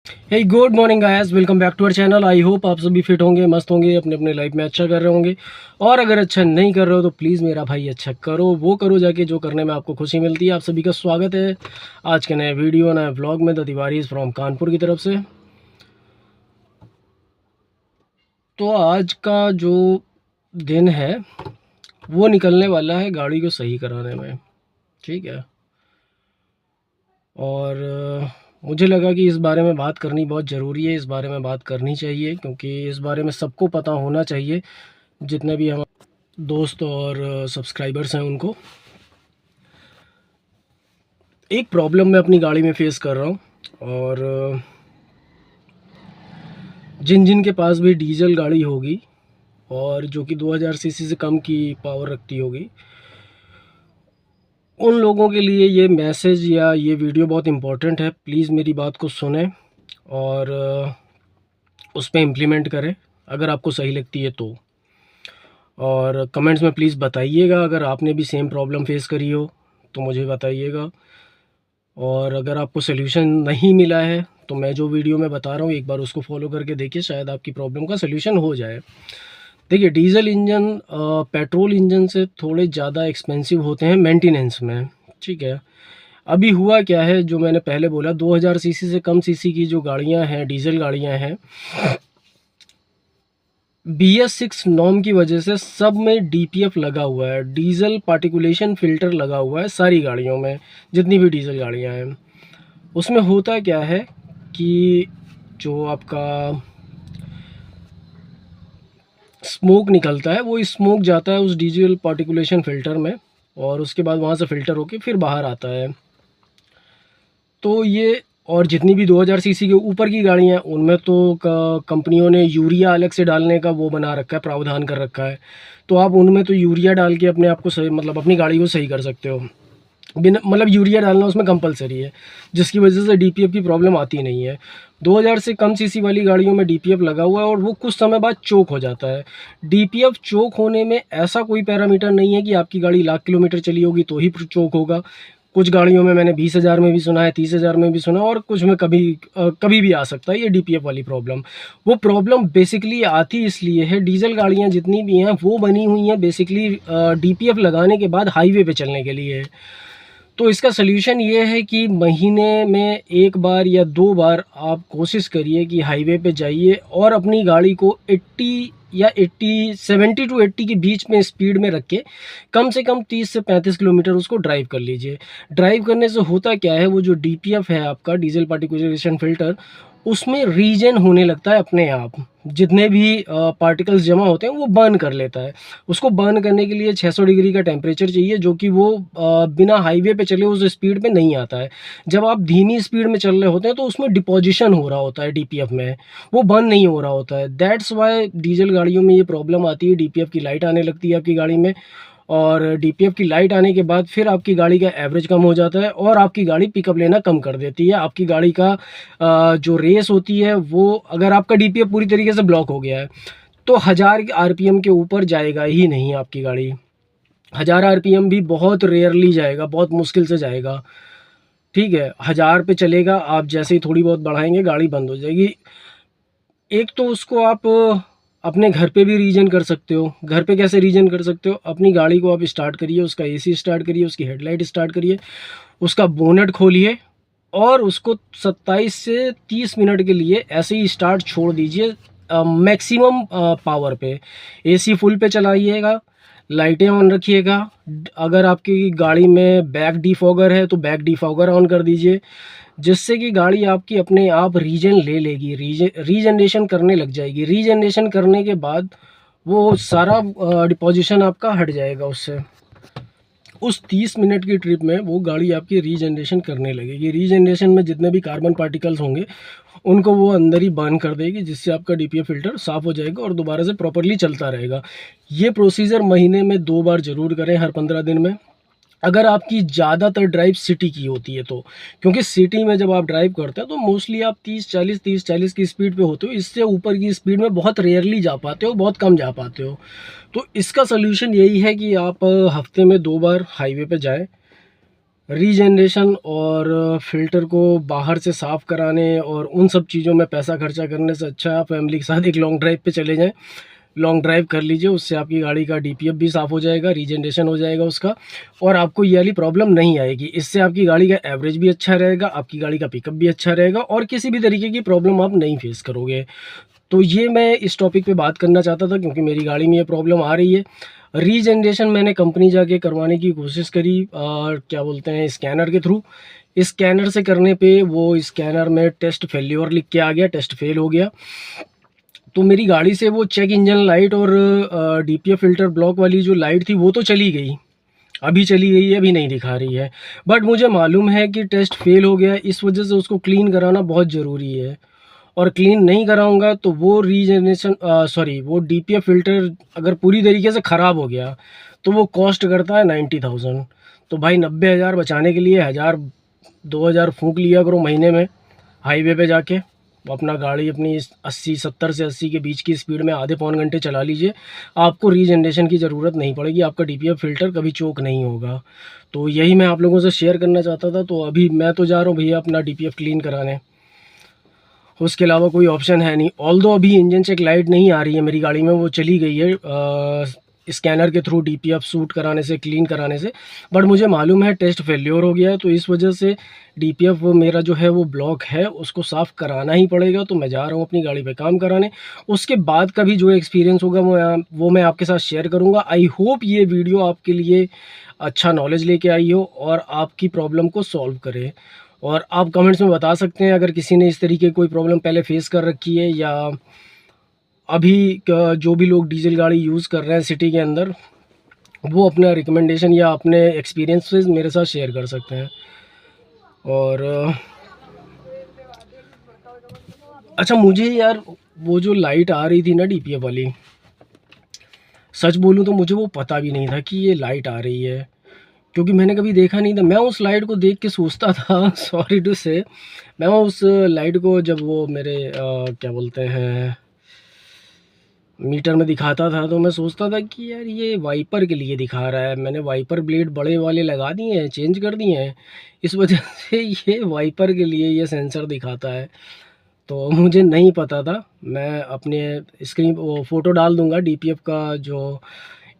Hey good morning guys, welcome back to our channel. I hope आप सभी fit होंगे, मस्त होंगे, अपने अपने लाइफ में अच्छा कर रहे होंगे। और अगर अच्छा नहीं कर रहे हो तो प्लीज़ मेरा भाई अच्छा करो, वो करो जाके जो करने में आपको खुशी मिलती है। आप सभी का स्वागत है आज के नए वीडियो नए व्लॉग में। द तिवारी फ्रॉम कानपुर की तरफ से। तो आज का जो दिन है वो निकलने वाला है गाड़ी को सही कराने में, ठीक है। और मुझे लगा कि इस बारे में बात करनी बहुत ज़रूरी है, इस बारे में बात करनी चाहिए, क्योंकि इस बारे में सबको पता होना चाहिए, जितने भी हम दोस्त और सब्सक्राइबर्स हैं उनको। एक प्रॉब्लम मैं अपनी गाड़ी में फ़ेस कर रहा हूँ, और जिन जिन के पास भी डीजल गाड़ी होगी और जो कि 2000 सीसी से कम की पावर रखती होगी, उन लोगों के लिए ये मैसेज या ये वीडियो बहुत इम्पोर्टेंट है। प्लीज़ मेरी बात को सुनें और उस पे इम्प्लीमेंट करें अगर आपको सही लगती है तो। और कमेंट्स में प्लीज़ बताइएगा अगर आपने भी सेम प्रॉब्लम फेस करी हो तो मुझे बताइएगा। और अगर आपको सल्यूशन नहीं मिला है तो मैं जो वीडियो में बता रहा हूँ एक बार उसको फॉलो करके देखिए, शायद आपकी प्रॉब्लम का सल्यूशन हो जाए। देखिए, डीजल इंजन पेट्रोल इंजन से थोड़े ज़्यादा एक्सपेंसिव होते हैं मेंटेनेंस में, ठीक है। अभी हुआ क्या है, जो मैंने पहले बोला, 2000 सीसी से कम सीसी की जो गाड़ियाँ हैं, डीजल गाड़ियाँ हैं, BS6 नॉर्म की वजह से सब में DPF लगा हुआ है, डीजल पार्टिकुलेशन फ़िल्टर लगा हुआ है सारी गाड़ियों में, जितनी भी डीजल गाड़ियाँ हैं। उसमें होता क्या है कि जो आपका स्मोक निकलता है वो स्मोक जाता है उस डीजल पार्टिकुलेशन फ़िल्टर में, और उसके बाद वहाँ से फ़िल्टर होके फिर बाहर आता है। तो ये, और जितनी भी 2000 सीसी के ऊपर की गाड़ियाँ हैं उनमें तो कंपनियों ने यूरिया अलग से डालने का वो बना रखा है, प्रावधान कर रखा है। तो आप उनमें तो यूरिया डाल के अपने आप को सही, मतलब अपनी गाड़ी को सही कर सकते हो। बिना, मतलब यूरिया डालना उसमें कंपलसरी है, जिसकी वजह से DPF की प्रॉब्लम आती नहीं है। 2000 से कम सीसी वाली गाड़ियों में DPF लगा हुआ है और वो कुछ समय बाद चोक हो जाता है। DPF चोक होने में ऐसा कोई पैरामीटर नहीं है कि आपकी गाड़ी लाख किलोमीटर चली होगी तो ही चोक होगा। कुछ गाड़ियों में मैंने 20,000 में भी सुना है, 30,000 में भी सुना, और कुछ में कभी भी आ सकता है ये DPF वाली प्रॉब्लम। वो प्रॉब्लम बेसिकली आती इसलिए है, डीजल गाड़ियाँ जितनी भी हैं वो बनी हुई हैं बेसिकली DPF लगाने के बाद हाईवे पे चलने के लिए। तो इसका सल्यूशन ये है कि महीने में 1 बार या 2 बार आप कोशिश करिए कि हाईवे पे जाइए और अपनी गाड़ी को 80 या 80 70 टू 80 के बीच में स्पीड में रख के कम से कम 30 से 35 किलोमीटर उसको ड्राइव कर लीजिए। ड्राइव करने से होता क्या है, वो जो DPF है आपका, डीजल पार्टिकुलेशन फ़िल्टर, उसमें रीजन होने लगता है अपने आप। जितने भी पार्टिकल्स जमा होते हैं वो बर्न कर लेता है। उसको बर्न करने के लिए 600 डिग्री का टेम्परेचर चाहिए, जो कि वो बिना हाईवे पे चले उस स्पीड पे नहीं आता है। जब आप धीमी स्पीड में चल रहे होते हैं तो उसमें डिपोजिशन हो रहा होता है DPF में, वो बर्न नहीं हो रहा होता है। दैट्स वाई डीजल गाड़ियों में ये प्रॉब्लम आती है, DPF की लाइट आने लगती है आपकी गाड़ी में, और DPF की लाइट आने के बाद फिर आपकी गाड़ी का एवरेज कम हो जाता है और आपकी गाड़ी पिकअप लेना कम कर देती है। आपकी गाड़ी का जो रेस होती है वो, अगर आपका DPF पूरी तरीके से ब्लॉक हो गया है तो 1000 RPM के ऊपर जाएगा ही नहीं आपकी गाड़ी। 1000 RPM भी बहुत रेयरली जाएगा, बहुत मुश्किल से जाएगा, ठीक है। 1000 पे चलेगा, आप जैसे ही थोड़ी बहुत बढ़ाएंगे गाड़ी बंद हो जाएगी। एक तो उसको आप अपने घर पे भी रीजन कर सकते हो। घर पे कैसे रीजन कर सकते हो, अपनी गाड़ी को आप स्टार्ट करिए, उसका AC स्टार्ट करिए, उसकी हेडलाइट स्टार्ट करिए, उसका बोनट खोलिए और उसको 27 से 30 मिनट के लिए ऐसे ही स्टार्ट छोड़ दीजिए मैक्सिमम पावर पे। AC फुल पे चलाइएगा, लाइटें ऑन रखिएगा। अगर आपकी गाड़ी में बैक डिफॉगर है तो बैक डिफॉगर ऑन कर दीजिए, जिससे कि गाड़ी आपकी अपने आप रीजन ले लेगी, रीजनरेशन करने लग जाएगी। रीजनरेशन करने के बाद वो सारा डिपोजिशन आपका हट जाएगा उससे। उस 30 मिनट की ट्रिप में वो गाड़ी आपकी रीजनरेशन करने लगेगी। रीजनरेशन में जितने भी कार्बन पार्टिकल्स होंगे उनको वो अंदर ही बर्न कर देगी, जिससे आपका DPF फ़िल्टर साफ़ हो जाएगा और दोबारा से प्रॉपर्ली चलता रहेगा। ये प्रोसीजर महीने में 2 बार ज़रूर करें, हर 15 दिन में। अगर आपकी ज़्यादातर ड्राइव सिटी की होती है तो, क्योंकि सिटी में जब आप ड्राइव करते हैं तो मोस्टली आप 30-40 की स्पीड पे होते हो, इससे ऊपर की स्पीड में बहुत रेयरली जा पाते हो, बहुत कम जा पाते हो। तो इसका सल्यूशन यही है कि आप हफ्ते में 2 बार हाईवे पे जाएं, रीजनरेशन और फ़िल्टर को बाहर से साफ़ कराने और उन सब चीज़ों में पैसा खर्चा करने से अच्छा है आप फैमिली के साथ एक लॉन्ग ड्राइव पे चले जाएँ। लॉन्ग ड्राइव कर लीजिए, उससे आपकी गाड़ी का डीपीएफ भी साफ़ हो जाएगा, रीजनरेशन हो जाएगा उसका, और आपको ये वाली प्रॉब्लम नहीं आएगी। इससे आपकी गाड़ी का एवरेज भी अच्छा रहेगा, आपकी गाड़ी का पिकअप भी अच्छा रहेगा और किसी भी तरीके की प्रॉब्लम आप नहीं फेस करोगे। तो ये मैं इस टॉपिक पे बात करना चाहता था क्योंकि मेरी गाड़ी में ये प्रॉब्लम आ रही है। रीजनरेशन मैंने कंपनी जाके करवाने की कोशिश करी, क्या बोलते हैं, स्कैनर के थ्रू। स्कैनर से करने पे वो स्कैनर में टेस्ट फेल्योर लिख के आ गया, टेस्ट फेल हो गया। तो मेरी गाड़ी से वो चेक इंजन लाइट और डीपीएफ फ़िल्टर ब्लॉक वाली जो लाइट थी वो तो चली गई, अभी चली गई है, अभी नहीं दिखा रही है। बट मुझे मालूम है कि टेस्ट फेल हो गया है, इस वजह से उसको क्लीन कराना बहुत ज़रूरी है। और क्लीन नहीं कराऊँगा तो वो रीजनरेशन वो डीपीएफ फ़िल्टर अगर पूरी तरीके से ख़राब हो गया, तो वो कॉस्ट करता है 90,000। तो भाई 90,000 बचाने के लिए 1000 2000 फूँक लिया करो महीने में, हाईवे पे जाके। अपना गाड़ी अपनी 70 से 80 के बीच की स्पीड में आधे पौन घंटे चला लीजिए, आपको रीजनरेशन की ज़रूरत नहीं पड़ेगी, आपका डीपीएफ फ़िल्टर कभी चोक नहीं होगा। तो यही मैं आप लोगों से शेयर करना चाहता था। तो अभी मैं तो जा रहा हूँ भैया अपना डीपीएफ क्लीन कराने, उसके अलावा कोई ऑप्शन है नहीं। ऑल्दो अभी इंजन चेक लाइट नहीं आ रही है मेरी गाड़ी में, वो चली गई है स्कैनर के थ्रू डीपीएफ शूट कराने से, क्लीन कराने से। बट मुझे मालूम है टेस्ट फेल्योर हो गया है, तो इस वजह से डीपीएफ मेरा जो है वो ब्लॉक है, उसको साफ़ कराना ही पड़ेगा। तो मैं जा रहा हूँ अपनी गाड़ी पे काम कराने। उसके बाद का भी जो एक्सपीरियंस होगा वो मैं आपके साथ शेयर करूँगा। आई होप ये वीडियो आपके लिए अच्छा नॉलेज लेके आई हो और आपकी प्रॉब्लम को सॉल्व करे। और आप कमेंट्स में बता सकते हैं अगर किसी ने इस तरीके की कोई प्रॉब्लम पहले फेस कर रखी है, या अभी जो भी लोग डीजल गाड़ी यूज़ कर रहे हैं सिटी के अंदर, वो अपना रिकमेंडेशन या अपने एक्सपीरियंसेस मेरे साथ शेयर कर सकते हैं। और अच्छा, मुझे यार वो जो लाइट आ रही थी ना डीपीएफ वाली, सच बोलूँ तो मुझे वो पता भी नहीं था कि ये लाइट आ रही है, क्योंकि मैंने कभी देखा नहीं था। मैं उस लाइट को देख के सोचता था सॉरी टू से, मैं उस लाइट को जब वो मेरे क्या बोलते हैं मीटर में दिखाता था, तो मैं सोचता था कि यार ये वाइपर के लिए दिखा रहा है। मैंने वाइपर ब्लेड बड़े वाले लगा दिए हैं, चेंज कर दिए हैं, इस वजह से ये वाइपर के लिए ये सेंसर दिखाता है। तो मुझे नहीं पता था। मैं अपने स्क्रीन वो फ़ोटो डाल दूँगा डीपीएफ का, जो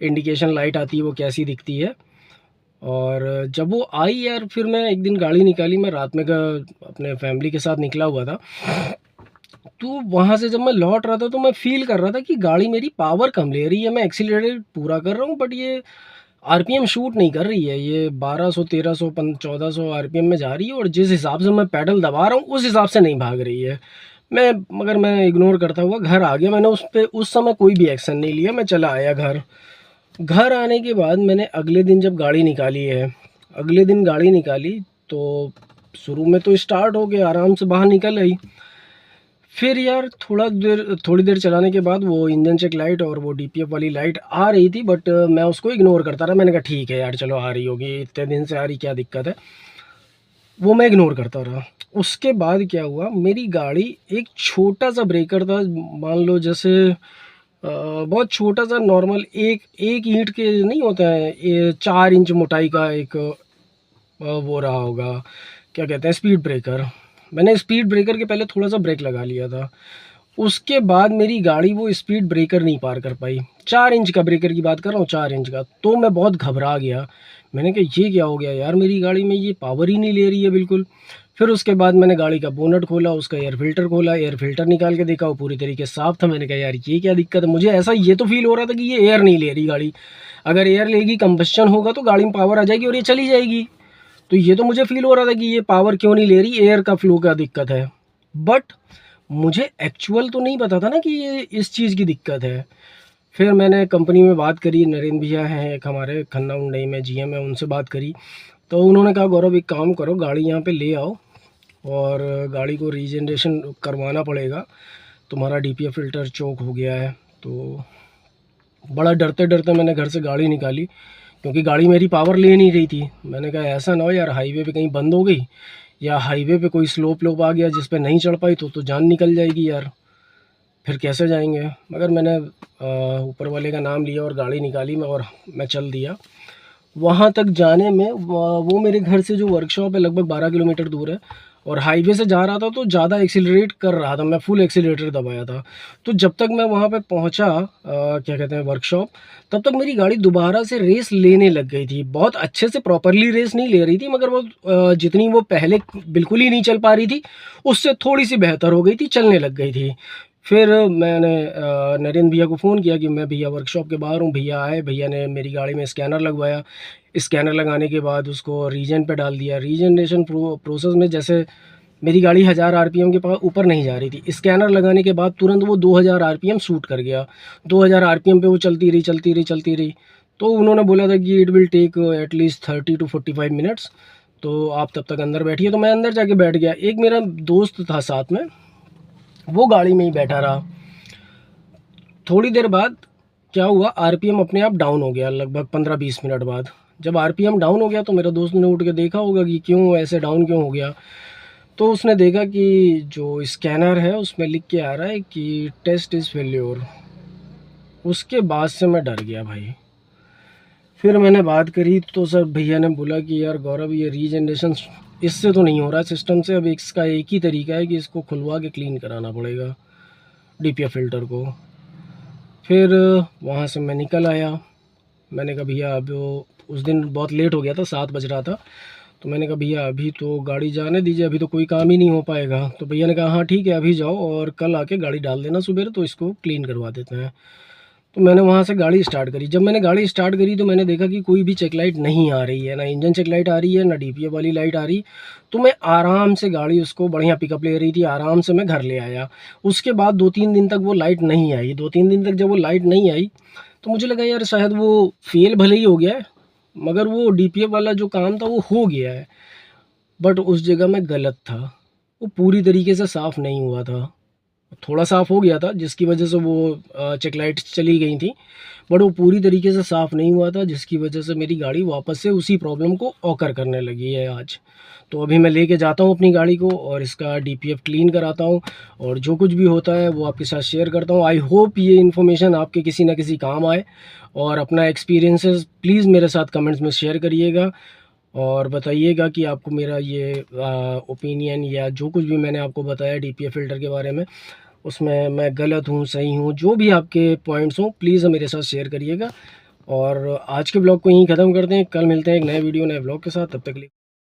इंडिकेशन लाइट आती है वो कैसी दिखती है। और जब वो आई यार, फिर मैं एक दिन गाड़ी निकाली, मैं रात में अपने फैमिली के साथ निकला हुआ था। तो वहाँ से जब मैं लौट रहा था तो मैं फ़ील कर रहा था कि गाड़ी मेरी पावर कम ले रही है। मैं एक्सीलरेटर पूरा कर रहा हूँ बट ये आरपीएम शूट नहीं कर रही है। ये 1200 1300 1400 आरपीएम में जा रही है, और जिस हिसाब से मैं पैडल दबा रहा हूँ उस हिसाब से नहीं भाग रही है। मगर मैं इग्नोर करता हुआ घर आ गया। मैंने उस समय कोई भी एक्शन नहीं लिया, मैं चला आया घर। घर आने के बाद मैंने अगले दिन जब गाड़ी निकाली है, अगले दिन गाड़ी निकाली तो शुरू में तो स्टार्ट हो गया, आराम से बाहर निकल आई। फिर यार थोड़ी देर चलाने के बाद वो इंजन चेक लाइट और वो डीपीएफ वाली लाइट आ रही थी, बट मैं उसको इग्नोर करता रहा। मैंने कहा ठीक है यार, चलो आ रही होगी, इतने दिन से आ रही, क्या दिक्कत है। वो मैं इग्नोर करता रहा। उसके बाद क्या हुआ, मेरी गाड़ी एक छोटा सा ब्रेकर था, मान लो जैसे बहुत छोटा सा नॉर्मल एक एक ईंट के नहीं होता है, ये 4 इंच मोटाई का एक वो रहा होगा, क्या कहते हैं, स्पीड ब्रेकर। मैंने स्पीड ब्रेकर के पहले थोड़ा सा ब्रेक लगा लिया था। उसके बाद मेरी गाड़ी वो स्पीड ब्रेकर नहीं पार कर पाई। 4 इंच का ब्रेकर की बात कर रहा हूँ, 4 इंच का। तो मैं बहुत घबरा गया। मैंने कहा ये क्या हो गया यार, मेरी गाड़ी में ये पावर ही नहीं ले रही है बिल्कुल। फिर उसके बाद मैंने गाड़ी का बोनट खोला, उसका एयर फ़िल्टर खोला, एयर फ़िल्टर निकाल के देखा, वो पूरी तरीके से साफ़ था। मैंने कहा यार ये क्या दिक्कत है। मुझे ऐसा ये तो फ़ील हो रहा था कि ये एयर नहीं ले रही गाड़ी। अगर एयर लेगी, कंबस्चन होगा तो गाड़ी में पावर आ जाएगी और ये चली जाएगी। तो ये तो मुझे फ़ील हो रहा था कि ये पावर क्यों नहीं ले रही, एयर का फ्लो का दिक्कत है। बट मुझे एक्चुअल तो नहीं पता था ना कि ये इस चीज़ की दिक्कत है। फिर मैंने कंपनी में बात करी, नरेंद्र भैया हैं एक हमारे खन्ना हुंडई में जीएम है, उनसे बात करी। तो उन्होंने कहा गौरव एक काम करो, गाड़ी यहाँ पे ले आओ और गाड़ी को रीजनरेशन करवाना पड़ेगा, तुम्हारा डीपीएफ फ़िल्टर चोक हो गया है। तो बड़ा डरते डरते मैंने घर से गाड़ी निकाली, क्योंकि गाड़ी मेरी पावर ले नहीं रही थी। मैंने कहा ऐसा ना हो यार हाईवे पे कहीं बंद हो गई, या हाईवे पे कोई स्लोप लोप आ गया जिस पे नहीं चढ़ पाई तो जान निकल जाएगी यार, फिर कैसे जाएंगे। मगर मैंने ऊपर वाले का नाम लिया और गाड़ी निकाली मैं, और मैं चल दिया। वहाँ तक जाने में वो मेरे घर से जो वर्कशॉप है लगभग 12 किलोमीटर दूर है, और हाईवे से जा रहा था तो ज़्यादा एक्सीलरेट कर रहा था, मैं फुल एक्सीलरेटर दबाया था। तो जब तक मैं वहाँ पे पहुँचा क्या कहते हैं वर्कशॉप, तब तक मेरी गाड़ी दोबारा से रेस लेने लग गई थी। बहुत अच्छे से प्रॉपरली रेस नहीं ले रही थी, मगर वो जितनी वो पहले बिल्कुल ही नहीं चल पा रही थी, उससे थोड़ी-सी बेहतर हो गई थी, चलने लग गई थी। फिर मैंने नरेंद्र भैया को फ़ोन किया कि मैं भैया वर्कशॉप के बाहर हूँ। भैया आए, भैया ने मेरी गाड़ी में स्कैनर लगवाया। स्कैनर लगाने के बाद उसको रीजन पे डाल दिया। रीजनरेशन प्रोसेस में जैसे मेरी गाड़ी 1000 आरपीएम के ऊपर नहीं जा रही थी। स्कैनर लगाने के बाद तुरंत वो 2000 आरपीएम शूट कर गया। 2000 आरपीएम पे वो चलती रही, चलती रही, चलती रही। तो उन्होंने बोला था कि it will take at least 30 to 45 minutes, तो आप तब तक अंदर बैठिए। तो मैं अंदर जाके बैठ गया। एक मेरा दोस्त था साथ में, वो गाड़ी में ही बैठा रहा। थोड़ी देर बाद क्या हुआ, आरपीएम अपने आप डाउन हो गया लगभग 15-20 मिनट बाद। जब आरपीएम डाउन हो गया तो मेरा दोस्त ने उठ के देखा होगा कि क्यों ऐसे डाउन क्यों हो गया। तो उसने देखा कि जो स्कैनर है उसमें लिख के आ रहा है कि टेस्ट इज़ फेल्योर। उसके बाद से मैं डर गया भाई। फिर मैंने बात करी तो सर भैया ने बोला कि यार गौरव, ये रीजनरेशन इससे तो नहीं हो रहा है सिस्टम से, अब इसका एक ही तरीका है कि इसको खुलवा के क्लीन कराना पड़ेगा डीपीएफ फ़िल्टर को। फिर वहाँ से मैं निकल आया। मैंने कहा भैया अब उस दिन बहुत लेट हो गया था, 7 बज रहा था। तो मैंने कहा भैया अभी तो गाड़ी जाने दीजिए, अभी तो कोई काम ही नहीं हो पाएगा। तो भैया ने कहा हाँ ठीक है, अभी जाओ और कल आके गाड़ी डाल देना सुबह, तो इसको क्लीन करवा देते हैं। तो मैंने वहाँ से गाड़ी स्टार्ट करी। जब मैंने गाड़ी स्टार्ट करी तो मैंने देखा कि कोई भी चेक लाइट नहीं आ रही है, ना इंजन चेक लाइट आ रही है, ना डीपीएफ वाली लाइट आ रही। तो मैं आराम से गाड़ी उसको बढ़िया पिकअप ले रही थी, आराम से मैं घर ले आया। उसके बाद 2-3 दिन तक वो लाइट नहीं आई। 2-3 दिन तक जब वो लाइट नहीं आई तो मुझे लगा यार शायद वो फेल भले ही हो गया है, मगर वो डीपीएफ वाला जो काम था वो हो गया है। बट उस जगह मैं गलत था। वो पूरी तरीके से साफ़ नहीं हुआ था। थोड़ा साफ़ हो गया था जिसकी वजह से वो चेक लाइट्स चली गई थी, बट वो पूरी तरीके से साफ़ नहीं हुआ था, जिसकी वजह से मेरी गाड़ी वापस से उसी प्रॉब्लम को ऑकर करने लगी है आज। तो अभी मैं लेके जाता हूँ अपनी गाड़ी को और इसका डीपीएफ क्लीन कराता हूँ, और जो कुछ भी होता है वो आपके साथ शेयर करता हूँ। आई होप ये इन्फॉर्मेशन आपके किसी न किसी काम आए, और अपना एक्सपीरियंसेस प्लीज़ मेरे साथ कमेंट्स में शेयर करिएगा, और बताइएगा कि आपको मेरा ये ओपिनियन या जो कुछ भी मैंने आपको बताया डीपीएफ फ़िल्टर के बारे में, उसमें मैं गलत हूँ, सही हूँ, जो भी आपके पॉइंट्स हों प्लीज़ मेरे साथ शेयर करिएगा। और आज के ब्लॉग को यहीं ख़त्म करते हैं। कल मिलते हैं एक नए वीडियो, नए ब्लॉग के साथ। तब तक के लिए